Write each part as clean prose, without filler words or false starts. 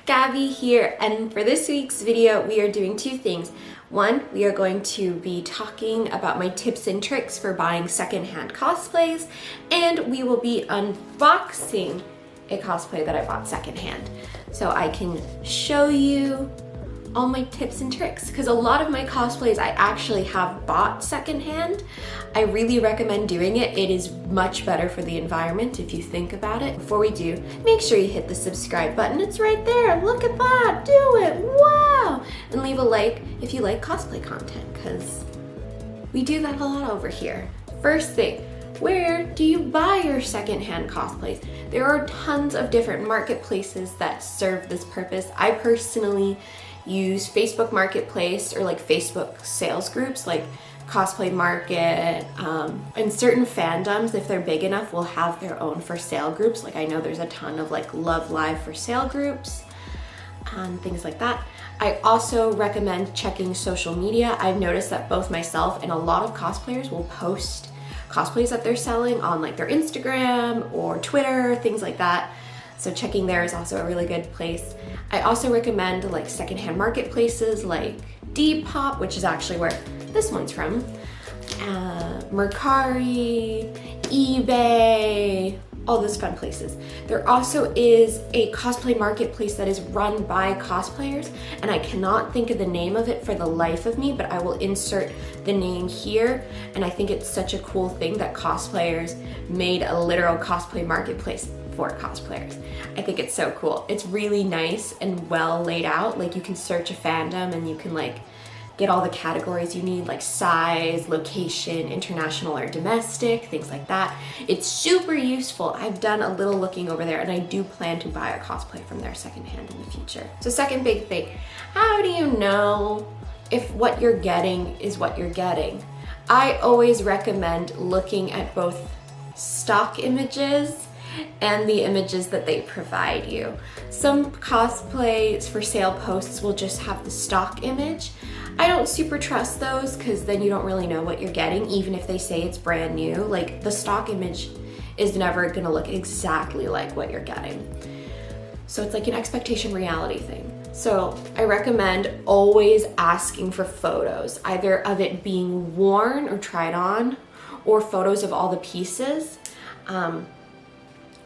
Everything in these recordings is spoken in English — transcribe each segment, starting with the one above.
Gabby here, and for this week's video we are doing two things. One, we are going to be talking about my tips and tricks for buying secondhand cosplays, and we will be unboxing a cosplay that I bought secondhand so I can show you all my tips and tricks, because a lot of my cosplays I actually have bought secondhand. I really recommend doing it. It is much better for the environment if you think about it. Before we do, make sure you hit the subscribe button. It's right there. Look at that. Do it. Wow. And leave a like if you like cosplay content, because we do that a lot over here. First thing, where do you buy your secondhand cosplays? There are tons of different marketplaces that serve this purpose. I personally use Facebook Marketplace or like Facebook sales groups like Cosplay Market, and certain fandoms, if they're big enough, will have their own for sale groups. Like I know there's a ton of like Love Live for sale groups and things like that. I also recommend checking social media. I've noticed that both myself and a lot of cosplayers will post cosplays that they're selling on like their Instagram or Twitter, things like that. So checking there is also a really good place. I also recommend like secondhand marketplaces like Depop, which is actually where this one's from, Mercari, eBay, all those fun places. There also is a cosplay marketplace that is run by cosplayers, and I cannot think of the name of it for the life of me, but I will insert the name here. And I think it's such a cool thing that cosplayers made a literal cosplay marketplace for cosplayers. I think it's so cool. It's really nice and well laid out. Like you can search a fandom and you can like get all the categories you need, like size, location, international or domestic, things like that. It's super useful. I've done a little looking over there, and I do plan to buy a cosplay from there secondhand in the future. So second big thing, how do you know if what you're getting is what you're getting? I always recommend looking at both stock images and the images that they provide you. Some cosplays for sale posts will just have the stock image. I don't super trust those, because then you don't really know what you're getting, even if they say it's brand new. Like the stock image is never gonna look exactly like what you're getting. So it's like an expectation reality thing. So I recommend always asking for photos, either of it being worn or tried on, or photos of all the pieces.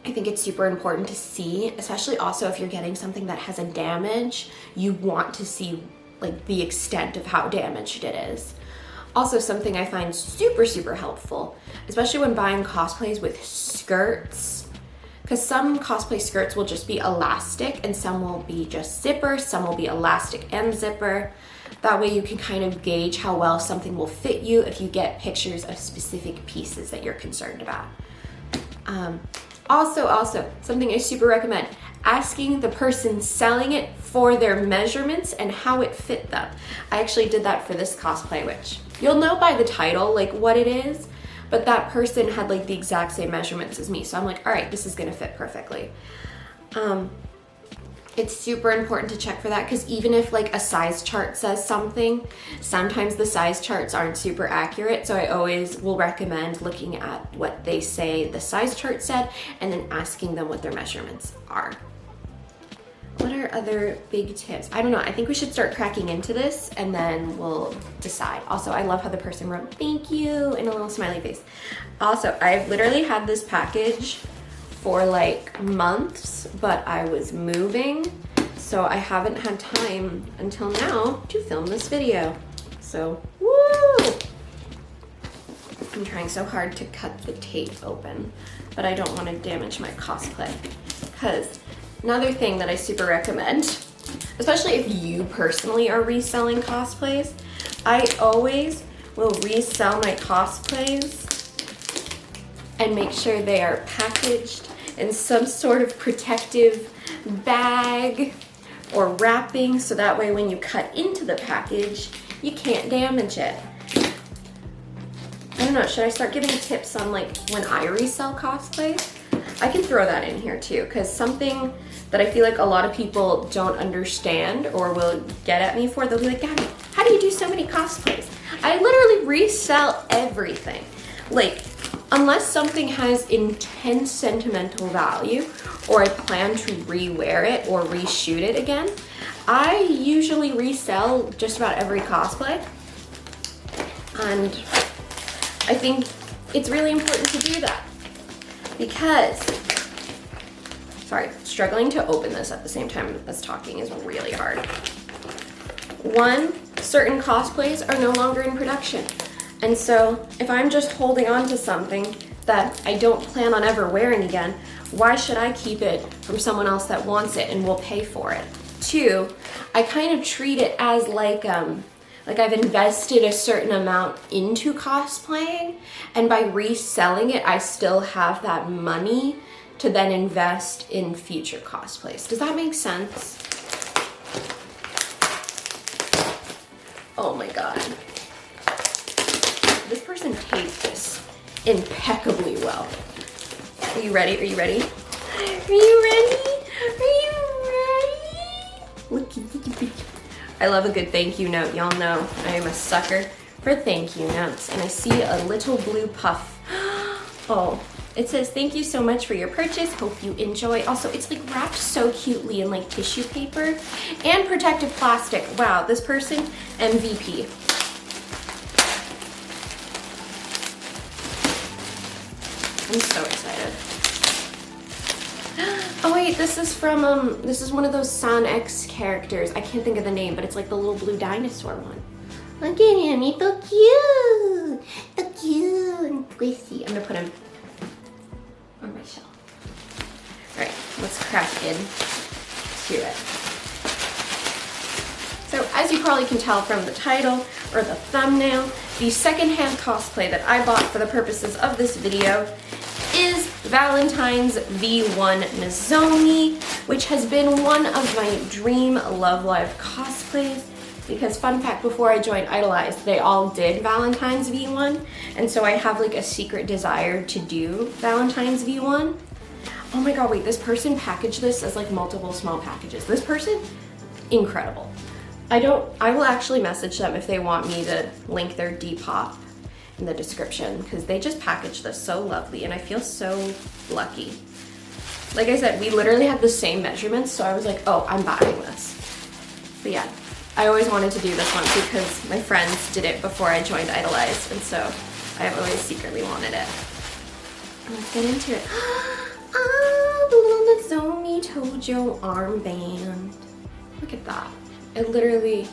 I think it's super important to see, especially also if you're getting something that has a damage, you want to see like the extent of how damaged it is. Also, something I find super helpful, especially when buying cosplays with skirts, because some cosplay skirts will just be elastic and some will be just zipper, some will be elastic and zipper. That way you can kind of gauge how well something will fit you if you get pictures of specific pieces that you're concerned about. Also, something I super recommend, asking the person selling it for their measurements and how it fit them. I actually did that for this cosplay, which you'll know by the title like what it is, but that person had like the exact same measurements as me. So I'm like, all right, this is gonna fit perfectly. It's super important to check for that, because even if like a size chart says something, sometimes the size charts aren't super accurate. So I always will recommend looking at what they say the size chart said and then asking them what their measurements are. What are other big tips? I don't know. I think we should start cracking into this and then we'll decide. Also, I love how the person wrote thank you and a little smiley face. Also, I've literally had this package for like months, but I was moving, so I haven't had time until now to film this video. So, woo! I'm trying so hard to cut the tape open, but I don't want to damage my cosplay. Because another thing that I super recommend, especially if you personally are reselling cosplays, I always will resell my cosplays and make sure they are packaged in some sort of protective bag or wrapping, so that way when you cut into the package, you can't damage it. I don't know, should I start giving tips on like when I resell cosplays? I can throw that in here too, because something that I feel like a lot of people don't understand or will get at me for, they'll be like, Gabby, how do you do so many cosplays? I literally resell everything. Like, Unless something has intense sentimental value or I plan to rewear it or reshoot it again, I usually resell just about every cosplay. And I think it's really important to do that because, sorry, struggling to open this at the same time as talking is really hard. One, certain cosplays are no longer in production. And so if I'm just holding on to something that I don't plan on ever wearing again, why should I keep it from someone else that wants it and will pay for it? Two, I kind of treat it as like I've invested a certain amount into cosplaying, and by reselling it, I still have that money to then invest in future cosplays. Does that make sense? Oh my God. This person taped this impeccably well. Are you ready? Are you ready? Are you ready? Are you ready? Look. I love a good thank you note. Y'all know I am a sucker for thank you notes. And I see a little blue puff. Oh, it says, thank you so much for your purchase. Hope you enjoy. Also, it's like wrapped so cutely in like tissue paper and protective plastic. Wow, this person, MVP. I'm so excited. Oh wait, this is from, this is one of those San X characters. I can't think of the name, but it's like the little blue dinosaur one. Look at him, he's so cute. So cute and squishy. I'm gonna put him on my shelf. All right, let's crack into it. So as you probably can tell from the title or the thumbnail, the secondhand cosplay that I bought for the purposes of this video is Valentine's V1 Nozomi, which has been one of my dream Love Live cosplays. Because fun fact, before I joined Idolize, they all did Valentine's V1, and so I have like a secret desire to do Valentine's V1. Oh my God, wait, this person packaged this as like multiple small packages. This person, incredible. I will actually message them if they want me to link their Depop in the description, because they just packaged this so lovely and I feel so lucky. Like I said, we literally had the same measurements, so I was like, oh, I'm buying this. But yeah, I always wanted to do this one because my friends did it before I joined Idolize, and so I have always secretly wanted it. Let's get into it. Ah, the little Nozomi Tojo armband. Look at that. It literally,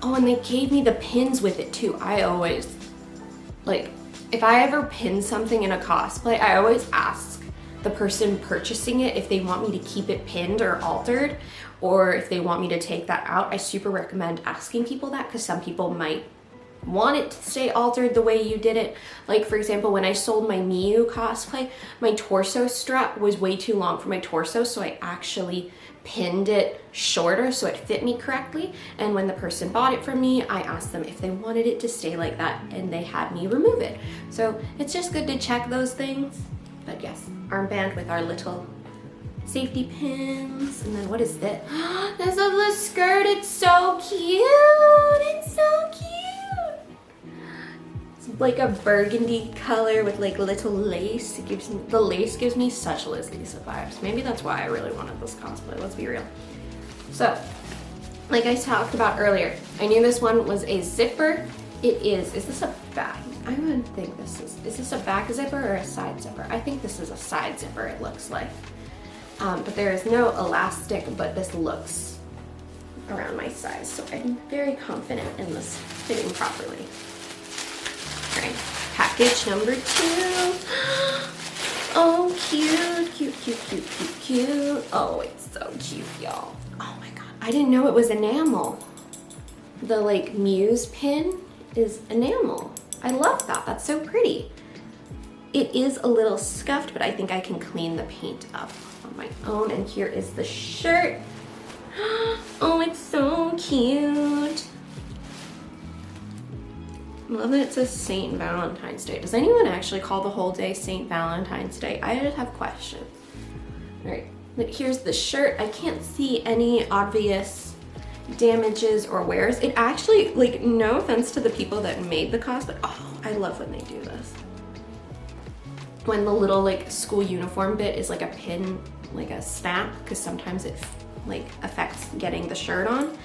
oh, and they gave me the pins with it too. I always, like, if I ever pin something in a cosplay, I always ask the person purchasing it if they want me to keep it pinned or altered, or if they want me to take that out. I super recommend asking people that, because some people might want it to stay altered the way you did it. Like for example, when I sold my Miyu cosplay, my torso strap was way too long for my torso, so I actually pinned it shorter so it fit me correctly. And when the person bought it from me, I asked them if they wanted it to stay like that, and they had me remove it. So it's just good to check those things. But yes, armband with our little safety pins. And then what is this? This is the skirt. It's so cute. It's so cute. It's like a burgundy color with like little lace. The lace gives me such Liz Lisa vibes. Maybe that's why I really wanted this cosplay, let's be real. So, like I talked about earlier, I knew this one was a zipper. It is this a back? I would think is this a back zipper or a side zipper? I think this is a side zipper, it looks like. But there is no elastic, but this looks around my size, so I'm very confident in this fitting properly. All right, package number 2. Oh, cute, cute, cute, cute, cute, cute. Oh, it's so cute, y'all. Oh my God, I didn't know it was enamel. The like Muse pin is enamel. I love that, that's so pretty. It is a little scuffed, but I think I can clean the paint up on my own. And here is the shirt. Oh, it's so cute. I love that it says St. Valentine's Day. Does anyone actually call the whole day St. Valentine's Day? I just have questions. All right, here's the shirt. I can't see any obvious damages or wears. It actually, like, no offense to the people that made the cosplay. Oh, I love when they do this. when the little like school uniform bit is like a pin, like a snap, because sometimes it like affects getting the shirt on.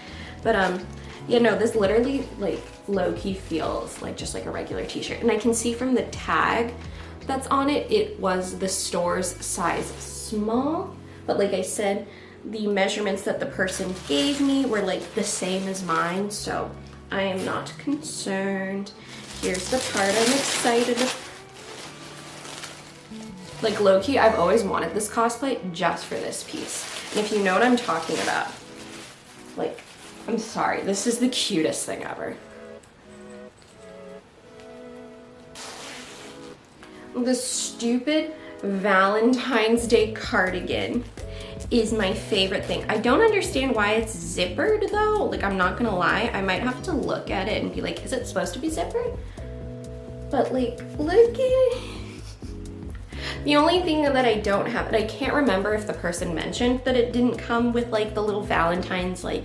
But you know, this literally like low-key feels like just like a regular t-shirt. And I can see from the tag that's on it, it was the store's size small. But like I said, the measurements that the person gave me were like the same as mine, so I am not concerned. Here's the part I'm excited. Like low-key, I've always wanted this cosplay just for this piece. And if you know what I'm talking about, like, I'm sorry, this is the cutest thing ever. The stupid Valentine's Day cardigan is my favorite thing. I don't understand why it's zippered though. Like, I'm not gonna lie, I might have to look at it and be like, is it supposed to be zippered? But like, look at it. The only thing that I don't have, and I can't remember if the person mentioned that it didn't come with like the little Valentine's like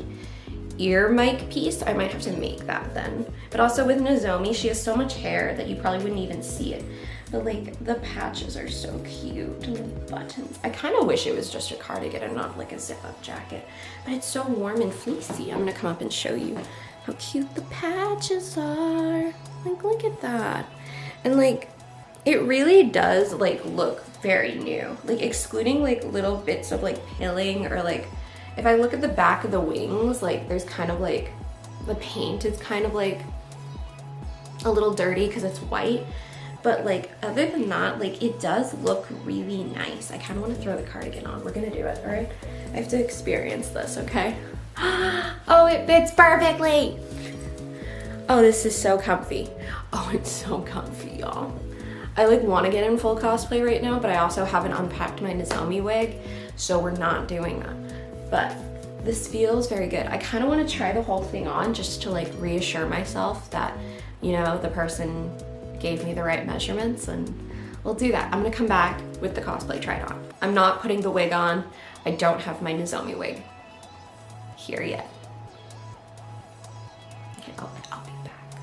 ear mic piece. I might have to make that then. But also with Nozomi, she has so much hair that you probably wouldn't even see it. But like the patches are so cute and the buttons. I kind of wish it was just a cardigan and not like a zip up jacket. But it's so warm and fleecy. I'm gonna come up and show you how cute the patches are. Like, look at that. And like, it really does like look very new. Like, excluding like little bits of like pilling, or like if I look at the back of the wings, like there's kind of like the paint is kind of like a little dirty because it's white. But like, other than that, like it does look really nice. I kind of want to throw the cardigan on. We're gonna do it, all right? I have to experience this, okay? Oh, it fits perfectly. Oh, this is so comfy. Oh, it's so comfy, y'all. I like want to get in full cosplay right now, but I also haven't unpacked my Nozomi wig, so we're not doing that. But this feels very good. I kind of want to try the whole thing on just to like reassure myself that, you know, the person gave me the right measurements, and we'll do that. I'm gonna come back with the cosplay tried on. I'm not putting the wig on. I don't have my Nozomi wig here yet. Okay, I'll be back.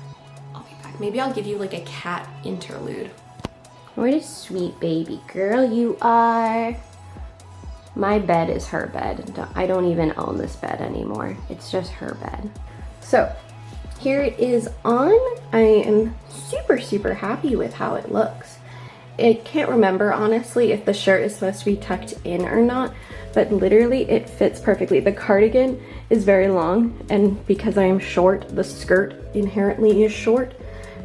I'll be back. Maybe I'll give you like a cat interlude. What a sweet baby girl you are. My bed is her bed. I don't even own this bed anymore. It's just her bed. So here it is on. I am super, super happy with how it looks. I can't remember honestly if the shirt is supposed to be tucked in or not, but literally it fits perfectly. The cardigan is very long, and because I am short, the skirt inherently is short.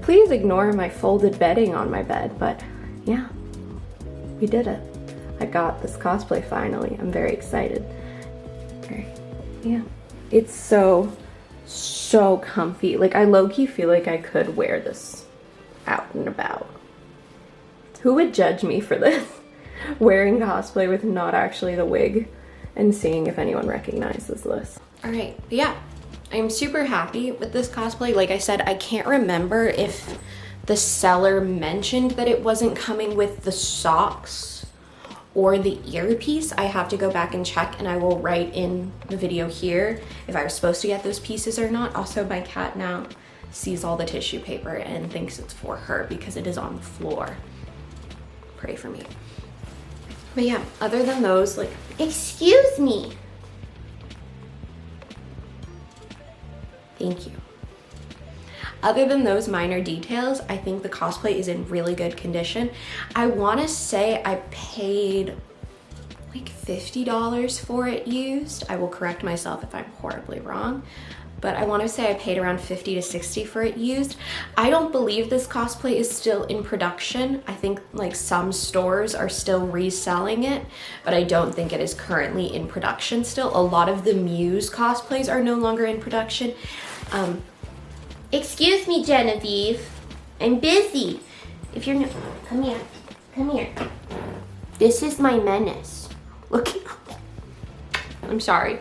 Please ignore my folded bedding on my bed, but yeah, we did it. I got this cosplay finally. I'm very excited. Yeah, it's so comfy. Like, I low-key feel like I could wear this out and about. Who would judge me for this? Wearing cosplay with not actually the wig, and seeing if anyone recognizes this. All right, yeah, I'm super happy with this cosplay. Like I said, I can't remember if the seller mentioned that it wasn't coming with the socks or the earpiece. I have to go back and check, and I will write in the video here if I was supposed to get those pieces or not. Also, my cat now sees all the tissue paper and thinks it's for her because it is on the floor. Pray for me. But yeah, other than those, like, excuse me. Thank you. Other than those minor details, I think the cosplay is in really good condition. I want to say I paid like $50 for it used. I will correct myself if I'm horribly wrong, but I want to say I paid around $50 to $60 for it used. I don't believe this cosplay is still in production. I think like some stores are still reselling it, but I don't think it is currently in production still. A lot of the Muse cosplays are no longer in production. Excuse me, Genevieve. I'm busy. If you're come here. Come here. This is my menace. Look. I'm sorry.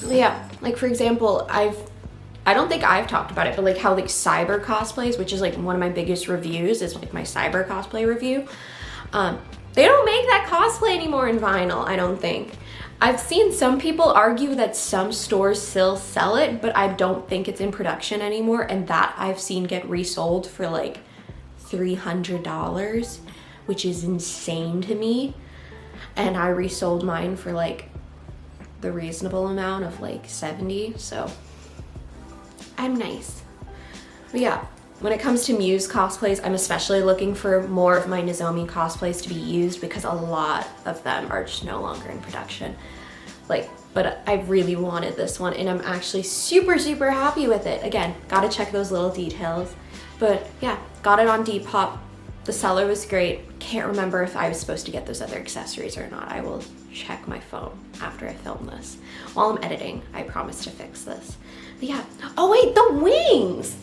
But yeah, like for example, I don't think I've talked about it, but like how like cyber cosplays, which is like one of my biggest reviews, is like my cyber cosplay review. They don't make that cosplay anymore in vinyl, I don't think. I've seen some people argue that some stores still sell it, but I don't think it's in production anymore, and that I've seen get resold for like $300, which is insane to me. And I resold mine for like the reasonable amount of like 70, so I'm nice. But yeah, when it comes to Muse cosplays, I'm especially looking for more of my Nozomi cosplays to be used because a lot of them are just no longer in production. Like, but I really wanted this one and I'm actually super, super happy with it. Again, gotta check those little details. But yeah, got it on Depop. The seller was great. Can't remember if I was supposed to get those other accessories or not. I will check my phone after I film this. While I'm editing, I promise to fix this. But yeah, oh wait, the wings!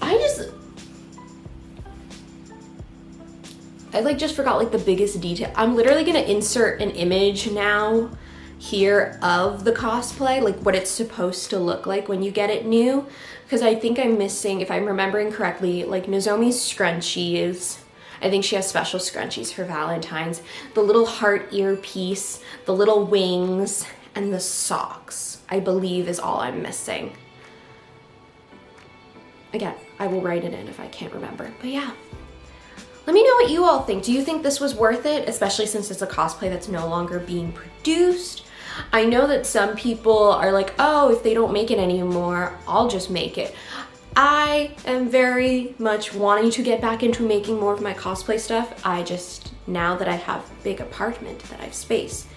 I like just forgot like the biggest detail. I'm literally gonna insert an image now here of the cosplay, like what it's supposed to look like when you get it new, because I think I'm missing, if I'm remembering correctly, like Nozomi's scrunchies. I think she has special scrunchies for Valentine's. The little heart earpiece, the little wings, and the socks, I believe is all I'm missing. Again, I will write it in if I can't remember, but yeah. Let me know what you all think. Do you think this was worth it, especially since it's a cosplay that's no longer being produced? I know that some people are like, oh, if they don't make it anymore, I'll just make it. I am very much wanting to get back into making more of my cosplay stuff. I just, now that I have a big apartment, that I have space,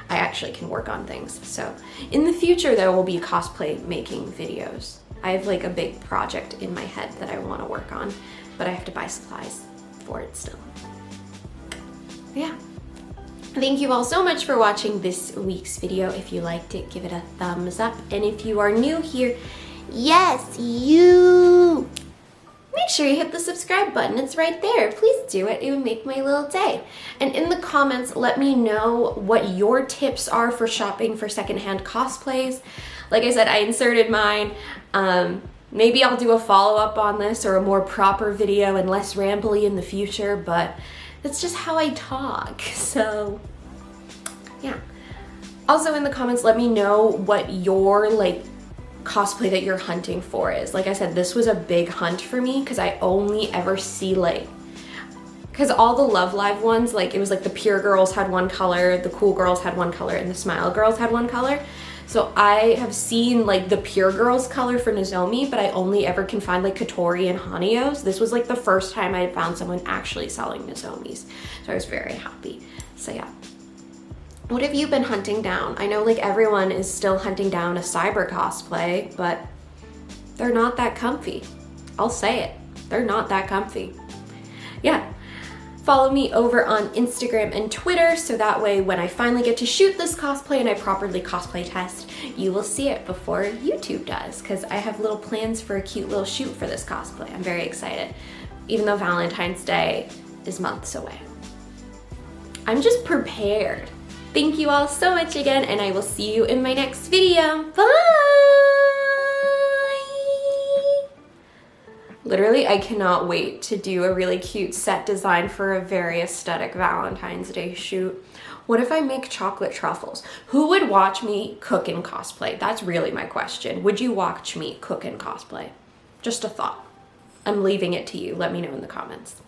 I actually can work on things. So in the future, there will be cosplay making videos. I have like a big project in my head that I want to work on, but I have to buy supplies for it still. Yeah. Thank you all so much for watching this week's video. If you liked it, give it a thumbs up. And if you are new here, yes, you! Make sure you hit the subscribe button. It's right there. Please do it. It would make my little day. And in the comments, let me know what your tips are for shopping for secondhand cosplays. Like I said, I inserted mine. Maybe I'll do a follow-up on this or a more proper video and less rambly in the future, but that's just how I talk, so yeah. Also in the comments, let me know what your like cosplay that you're hunting for is. Like I said, this was a big hunt for me because I only ever see like, because all the Love Live ones, like it was like the Pure Girls had one color, the Cool Girls had one color, and the Smile Girls had one color. So I have seen like the Pure Girls color for Nozomi, but I only ever can find like Katori and Haniyo's. This was like the first time I had found someone actually selling Nozomis. So I was very happy. So yeah. What have you been hunting down? I know like everyone is still hunting down a cyber cosplay, but they're not that comfy. I'll say it. They're not that comfy. Yeah. Follow me over on Instagram and Twitter, so that way when I finally get to shoot this cosplay and I properly cosplay test, you will see it before YouTube does, because I have little plans for a cute little shoot for this cosplay. I'm very excited, even though Valentine's Day is months away. I'm just prepared. Thank you all so much again, and I will see you in my next video. Bye! Literally, I cannot wait to do a really cute set design for a very aesthetic Valentine's Day shoot. What if I make chocolate truffles? Who would watch me cook in cosplay? That's really my question. Would you watch me cook in cosplay? Just a thought. I'm leaving it to you. Let me know in the comments.